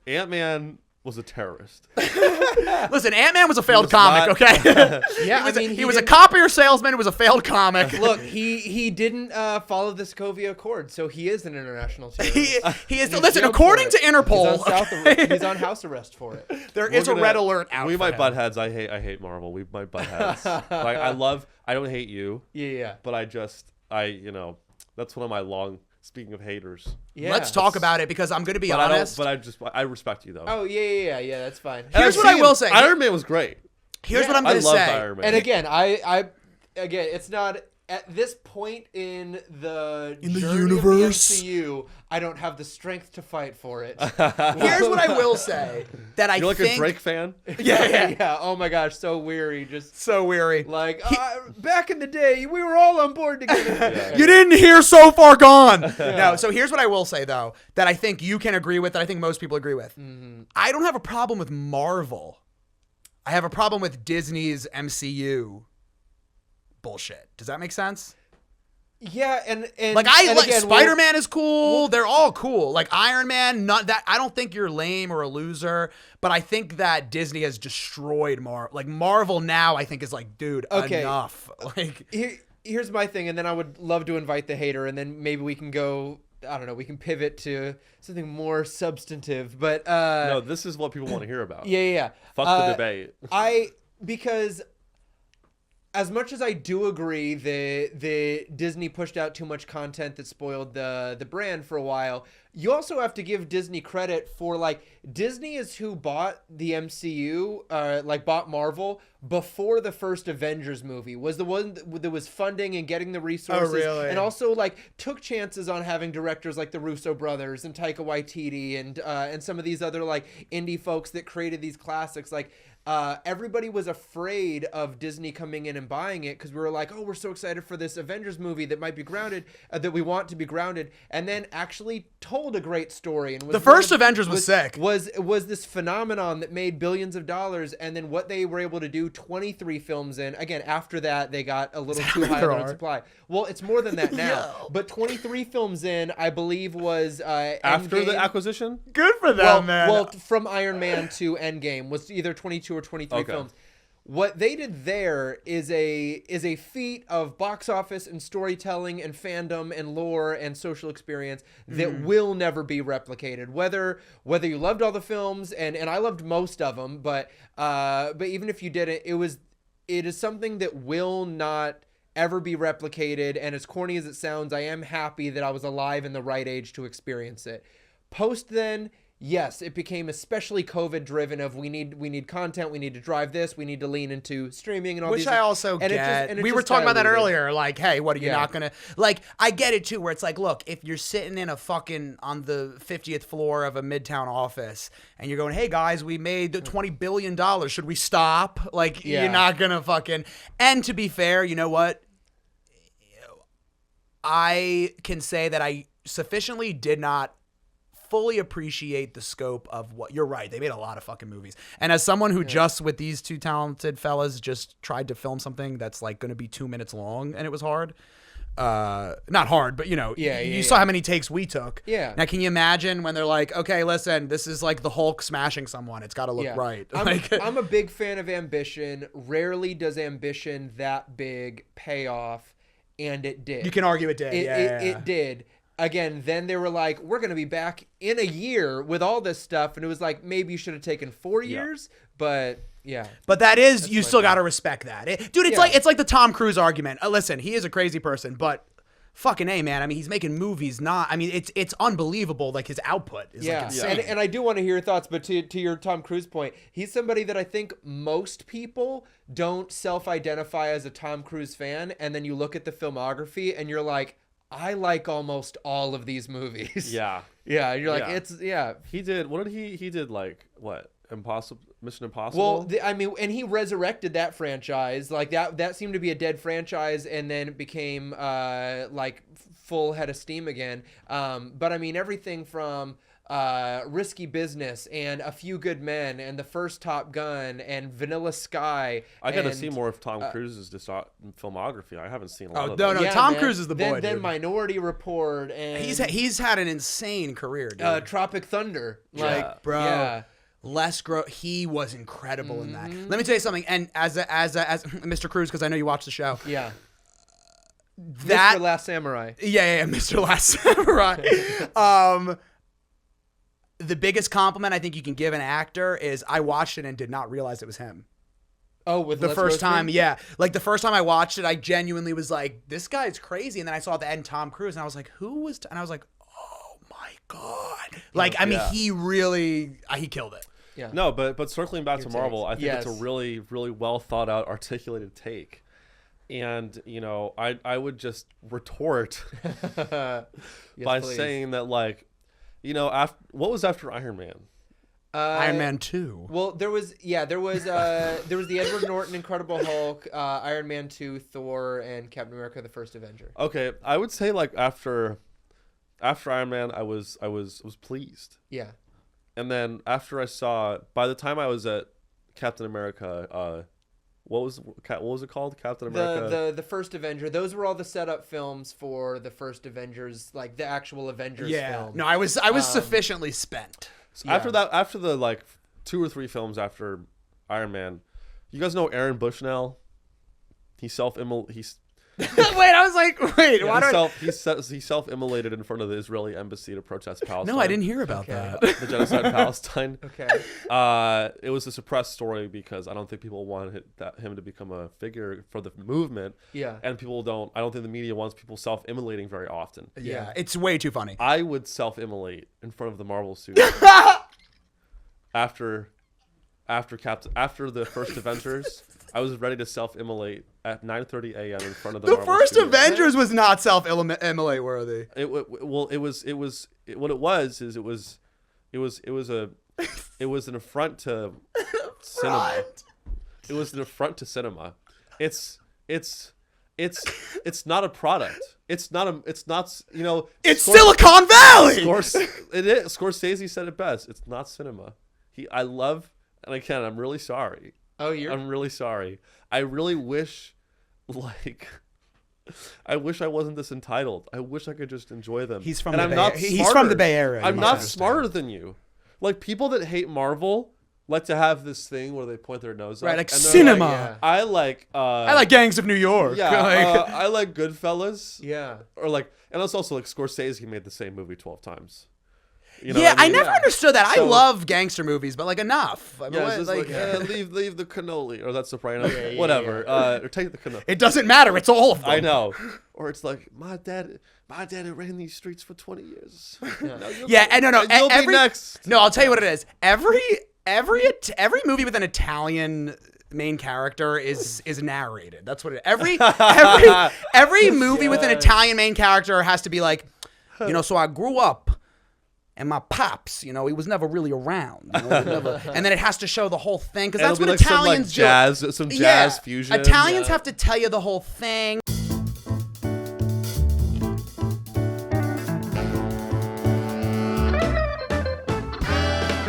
Ant-Man was a terrorist. Listen, Ant-Man was a failed comic, okay? Yeah, he was a copier salesman. It was a failed comic. Look, he didn't follow the Sokovia Accord, so he is an international terrorist. he is. Listen, according to Interpol, he's on house arrest for it. There is a red alert out. We for might him. butt heads. I hate Marvel. We might butt heads. Like I don't hate you. Yeah. But that's one of my long. Speaking of haters, let's talk about it because I'm going to be honest. I respect you though. Oh yeah, that's fine. Here's what I will say. Iron Man was great. Here's what I'm going to say. I loved Iron Man. And again, it's not at this point in the universe, of the MCU. I don't have the strength to fight for it. Here's what I will say: that You're like a Drake fan. Yeah. Oh my gosh, so weary, just so weary. Like back in the day, we were all on board together. You didn't hear So Far Gone. No. So here's what I will say though: that I think you can agree with. That I think most people agree with. Mm-hmm. I don't have a problem with Marvel. I have a problem with Disney's MCU. Bullshit. Does that make sense? Yeah, and Spider-Man is cool. They're all cool. Like Iron Man, not that I don't think you're lame or a loser, but I think that Disney has destroyed Marvel now I think is like, dude, enough. Like here's my thing, and then I would love to invite the hater, and then maybe we can go, I don't know, we can pivot to something more substantive. But no, this is what people want to hear about. Yeah. Fuck the debate. Because as much as I do agree that the Disney pushed out too much content that spoiled the brand for a while, you also have to give Disney credit for Disney is who bought the MCU, bought Marvel before the first Avengers movie, was the one that was funding and getting the resources. Oh, really? And also took chances on having directors like the Russo brothers and Taika Waititi and some of these other indie folks that created these classics. Everybody was afraid of Disney coming in and buying it because we were like, oh, we're so excited for this Avengers movie that might be grounded, that we want to be grounded, and then actually told a great story. And the first Avengers was sick. Was this phenomenon that made billions of dollars, and then what they were able to do 23 films in. Again, after that, they got a little too high on supply. Well, it's more than that now. But 23 films in, I believe, was after Endgame. The acquisition. Good for them, man. Well, from Iron Man to Endgame was either 22 or 23 films. What they did there is a feat of box office and storytelling and fandom and lore and social experience that will never be replicated. Whether you loved all the films, and I loved most of them, but even if you didn't, it is something that will not ever be replicated. And as corny as it sounds, I am happy that I was alive in the right age to experience it. Post then, yes, it became especially COVID driven of we need content, we need to drive this, we need to lean into streaming and all Which these. I also get. We were talking about that earlier. Hey, what are you not gonna I get it too, where it's look, if you're sitting in on the 50th floor of a midtown office and you're going, hey guys, we made $20 billion. Should we stop? You're not gonna and to be fair, you know what? I can say that I sufficiently did not fully appreciate the scope of what you're right. They made a lot of fucking movies. And as someone who just with these two talented fellas just tried to film something that's going to be 2 minutes long and it was hard. Not hard, but you saw how many takes we took. Yeah. Now, can you imagine when they're like, okay, listen, this is the Hulk smashing someone. It's got to look right. I'm a big fan of ambition. Rarely does ambition that big pay off. And it did. You can argue it did. It did. Again, then they were like, we're going to be back in a year with all this stuff. And it was like, maybe you should have taken 4 years. But yeah. But you still got to respect that. Dude, it's like the Tom Cruise argument. Listen, he is a crazy person, but fucking A, man. I mean, he's making movies it's unbelievable. His output is insane. And I do want to hear your thoughts, but to your Tom Cruise point, he's somebody that I think most people don't self-identify as a Tom Cruise fan. And then you look at the filmography and you're like, I like almost all of these movies. Yeah. Yeah. You're like, He did. What did he did? Mission Impossible? Well, and he resurrected that franchise. That seemed to be a dead franchise, and then it became full head of steam again. But everything from Risky Business and A Few Good Men and the first Top Gun and Vanilla Sky. I got to see more of Tom Cruise's filmography. I haven't seen a lot of no, that. no, Tom Cruise is the boy. Then dude. Minority Report and He's had an insane career, dude. Tropic Thunder. Bro. Yeah. He was incredible in that. Let me tell you something. And as Mr. Cruise, because I know you watch the show. Yeah. That Mr. Last Samurai. Yeah, Mr. Last Samurai. The biggest compliment I think you can give an actor is I watched it and did not realize it was him. Oh, with the Let's first Roast time, Me? yeah. Like the first time I watched it, I genuinely was like, "This guy's crazy." And then I saw at the end Tom Cruise, and I was like, "Who was?" And I was like, "Oh my god!" Like, I mean, he really he killed it. Yeah. No, but circling back to Marvel, I think Yes. it's a really, really well thought out, articulated take. And, you know, I would just retort by please. saying that, like, you know, what was after Iron Man? Iron Man 2. Well, there was the Edward Norton Incredible Hulk, Iron Man 2, Thor, and Captain America: The First Avenger. Okay, I would say like after Iron Man, I was pleased. Yeah. And then after by the time I was at Captain America, what was it called? Captain America. The First Avenger. Those were all the setup films for the first Avengers, like the actual Avengers film. No, I was sufficiently spent. So after the like 2 or 3 films after Iron Man, you guys know Aaron Bushnell? He Wait, I was like, wait, why don't he self-immolated in front of the Israeli embassy to protest Palestine. No, I didn't hear about that. The genocide in Palestine. Okay. It was a suppressed story because I don't think people wanted him to become a figure for the movement. Yeah. And I don't think the media wants people self-immolating very often. Yeah, it's way too funny. I would self-immolate in front of the Marvel suit after the first Avengers. I was ready to self-immolate at 9:30 a.m. in front of the Marvel first studio. Avengers was not self-immolate worthy. It was an affront to cinema. It was an affront to cinema. It's not a product. It's not you know. It's Silicon Valley. Scorsese said it best. It's not cinema. I'm really sorry. Oh, I'm really sorry. I really wish, I wasn't this entitled. I wish I could just enjoy them. He's from and the I'm Bay. not He's smarter. from the Bay Area. I'm You not must smarter understand. than you. Like people that hate Marvel like to have this thing where they point their nose Right, up. like and they're cinema. yeah. I like Gangs of New York. Yeah, Like- I like Goodfellas. Yeah. Or like, and it's also like Scorsese made the same movie 12 times. You know yeah, what I mean? never understood that. So- I love gangster movies, but like enough. I mean, Yeah, what- it's just like, leave the cannoli or that's Soprano, yeah, whatever. Or take the cannoli. it doesn't matter. It's all of them. I know. Or it's like my dad ran these streets for 20 years. Yeah, and no, and you'll be every next. No, I'll tell you what it is. Every movie with an Italian main character is narrated. That's what it. Every movie with an Italian main character has to be like, you know. So I grew up. And my pops, you know, he was never really around. You know, and then it has to show the whole thing because that's what like Italians some jazz do. fusion. Italians have to tell you the whole thing,